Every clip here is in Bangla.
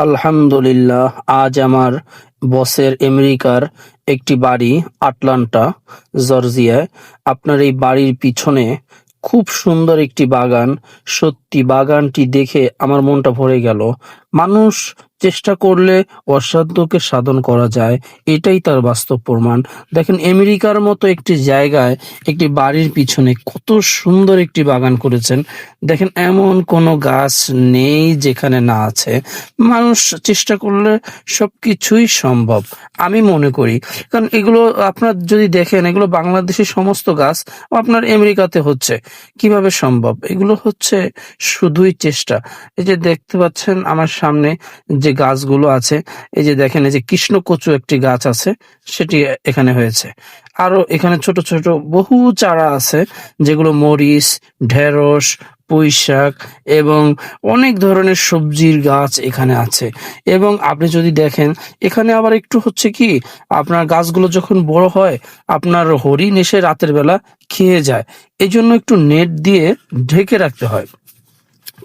আলহামদুলিল্লাহ, আজ আমার বসের আমেরিকার একটি বাড়ি আটলান্টা, জর্জিয়ায়। আপনার এই বাড়ির পিছনে খুব সুন্দর একটি বাগান। সত্যি বাগানটি দেখে আমার মনটা ভরে গেল। মানুষ চেষ্টা করলে অসাধ্যকে সাধন করা যায়, এটাই তার বাস্তব প্রমাণ। দেখেন, আমেরিকার মতো একটি জায়গায় একটি বাড়ির পিছনে কত সুন্দর একটি বাগান করেছেন। দেখেন, এমন কোনো গাছ নেই যেখানে না আছে। মানুষ চেষ্টা করলে সবকিছুই সম্ভব, আমি মনে করি। কারণ এগুলো আপনার যদি দেখেন, এগুলো বাংলাদেশের সমস্ত গাছ আপনার আমেরিকাতে হচ্ছে। কিভাবে সম্ভব? এগুলো হচ্ছে শুধুই চেষ্টা। এই যে দেখতে পাচ্ছেন আমার সামনে যে গাছগুলো আছে, এই যে দেখেন, এই যে কৃষ্ণকচু একটি গাছ আছে, সেটি এখানে হয়েছে। আরো এখানে ছোট ছোট বহু চারা আছে, যেগুলো মরিচ, ঢেঁড়স, পুঁইশাক এবং অনেক ধরনের সবজির গাছ এখানে আছে। এবং আপনি যদি দেখেন, এখানে আবার একটু হচ্ছে কি, আপনার গাছগুলো যখন বড় হয়, আপনার হরিণ এসে রাতের বেলা খেয়ে যায়, এই জন্য একটু নেট দিয়ে ঢেকে রাখতে হয়।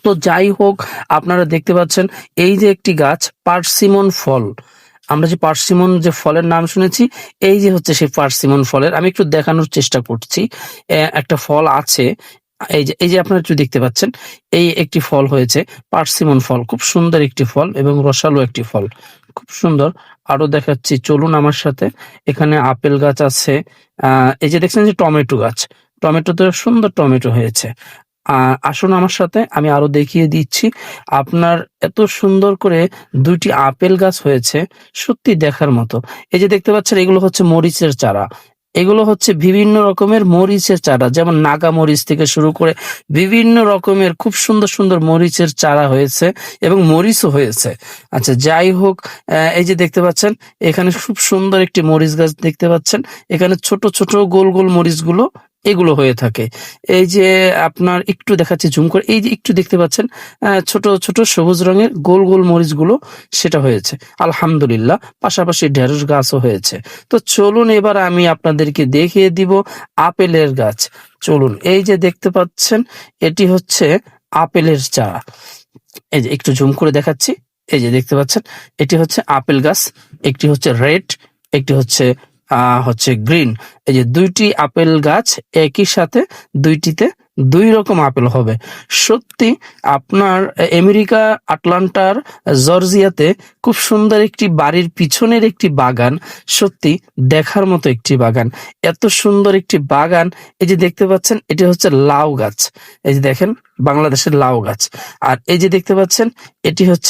তো যাই হোক, আপনারা দেখতে পাচ্ছেন এই যে একটি গাছ, পার্সিমন ফল। আমরা যে পার্সিমন যে ফলের নাম শুনেছি, এই যে হচ্ছে সেই পার্সিমন ফলের, আমি একটু দেখানোর চেষ্টা করছি। একটা ফল আছে, এই যে আপনারা একটু দেখতে পাচ্ছেন, এই একটি ফল হয়েছে পার্সিমন ফল। খুব সুন্দর একটি ফল এবং রসালো একটি ফল, খুব সুন্দর। আরো দেখাচ্ছি, চলুন আমার সাথে। এখানে আপেল গাছ আছে। এই যে দেখছেন যে টমেটো গাছ, টমেটোতে সুন্দর টমেটো হয়েছে। আসুন আমার সাথে, আমি আরো দেখিয়ে দিচ্ছি। আপনার এত সুন্দর করে দুইটি আপেল গাছ হয়েছে, সত্যি দেখার মতো। এই যে দেখতে পাচ্ছেন, এগুলো হচ্ছে মরিচের চারা। এগুলো হচ্ছে বিভিন্ন রকমের মরিচের চারা, যেমন নাগা মরিচ থেকে শুরু করে বিভিন্ন রকমের খুব সুন্দর সুন্দর মরিচের চারা হয়েছে এবং মরিচও হয়েছে। আচ্ছা, যাই হোক, এই যে দেখতে পাচ্ছেন, এখানে খুব সুন্দর একটি মরিচ গাছ দেখতে পাচ্ছেন। এখানে ছোট ছোট গোল গোল মরিচগুলো এগুলো হয়ে থাকে। এই যে আপনার একটু দেখাচ্ছি জুম করে, এই যে একটু দেখতে পাচ্ছেন, ছোট ছোট সবুজ রঙের গোল গোল মরিচগুলো, সেটা হয়েছে আলহামদুলিল্লাহ। পাশাপাশি ঢেঁড়স গাছও হয়েছে। তো চলুন এবার আমি আপনাদেরকে দেখিয়ে দিব আপেলের গাছ। চলুন, এই যে দেখতে পাচ্ছেন, এটি হচ্ছে আপেলের চারা। এই যে একটু জুম করে দেখাচ্ছি, এই যে দেখতে পাচ্ছেন, এটি হচ্ছে আপেল গাছ। একটি হচ্ছে রেড, একটি হচ্ছে হচ্ছে গ্রিন। এই যে দুইটি আপেল গাছ একই সাথে, দুইটিতে দুই রকম আপেল হবে। সত্যি আপনার আমেরিকা আটলান্টার জর্জিয়াতে খুব সুন্দর একটি বাড়ির পিছনের একটি বাগান, সত্যি দেখার মতো একটি বাগান। এত সুন্দর একটি বাগান। এই যে দেখতে পাচ্ছেন, এটি হচ্ছে লাউ গাছ। এই যে দেখেন, বাংলাদেশের লাউ গাছ। আর এই যে দেখতে পাচ্ছেন, এটি হচ্ছে